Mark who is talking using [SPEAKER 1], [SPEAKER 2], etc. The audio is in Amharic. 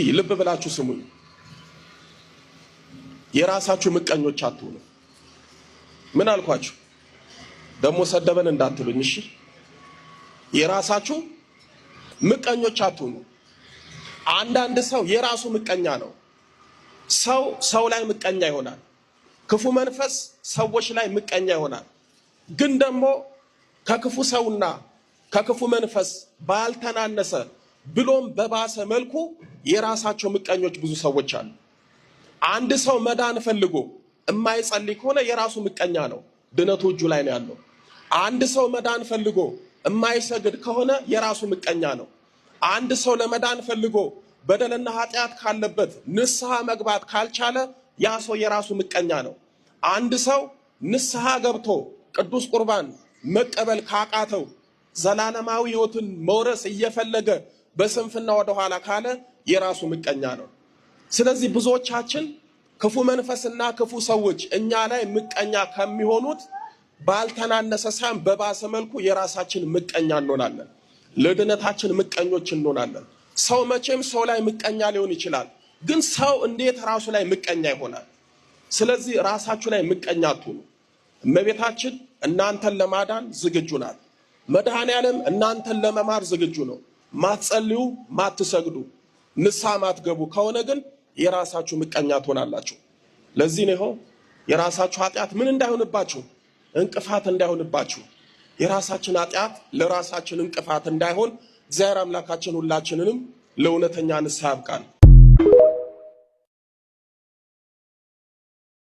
[SPEAKER 1] ልብ ብላችሁ ስሙኝ። የራሳችሁ ምቀኞች አትሁኑ። ምን አልኳችሁ? ደሞ ሰደበን እንዳትሉኝ እሺ። የራሳችሁ ምቀኞች አትሁኑ። አንዳንድ ሰው የራሱ ምቀኛ ነው። ሰው ላይ ምቀኛ ይሆናል። ክፉ መንፈስ ሰዎች ላይ ምቀኛ ይሆናል። ግን ደግሞ ከክፉ ሰውና ከክፉ መንፈስ ባልተናነሰ ብሎም በባሰ መልኩ የራሳቸው ምቀኞች ብዙ ሰዎች አሉ። አንድ ሰው መዳን ፈልጎ የማይጸልይ ከሆነ የራሱ ምቀኛ ነው፣ ድነቱ እጁ ላይ ነው ያለው። አንድ ሰው መዳን ፈልጎ የማይሰግድ ከሆነ የራሱ ምቀኛ ነው። አንድ ሰው ለመዳን ፈልጎ በደልና ኃጢአት ካለበት ንስሐ መግባት ካልቻለ ያ ሰው የራሱ ምቀኛ ነው። አንድ ሰው ንስሐ ገብቶ ቅዱስ ቁርባን መቀበል ካቃተው ዘላለማዊ ሕይወትን መውረስ እየፈለገ በስንፍና ወደ ኋላ ካለ የራሱ ምቀኛ ነው። ስለዚህ ብዙዎቻችን ክፉ መንፈስና ክፉ ሰዎች እኛ ላይ ምቀኛ ከሚሆኑት ባልተናነሰ ሳይሆን በባሰ መልኩ የራሳችን ምቀኛ እንሆናለን። ለድነታችን ምቀኞች እንሆናለን። ሰው መቼም ሰው ላይ ምቀኛ ሊሆን ይችላል፣ ግን ሰው እንዴት ራሱ ላይ ምቀኛ ይሆናል? ስለዚህ ራሳችሁ ላይ ምቀኛ አትሁኑ። እመቤታችን እናንተን ለማዳን ዝግጁ ናት። መድኃኔዓለም እናንተን ለመማር ዝግጁ ነው። ማትጸልዩ፣ ማትሰግዱ፣ ንስሐ ማትገቡ ከሆነ ግን የራሳችሁ ምቀኛ ትሆናላችሁ። ለዚህ ነው የራሳችሁ ኃጢአት ምን እንዳይሆንባችሁ፣ እንቅፋት እንዳይሆንባችሁ፣ የራሳችን ኃጢአት ለራሳችን እንቅፋት እንዳይሆን እግዚአብሔር አምላካችን ሁላችንንም ለእውነተኛ ንስሐ ያብቃን።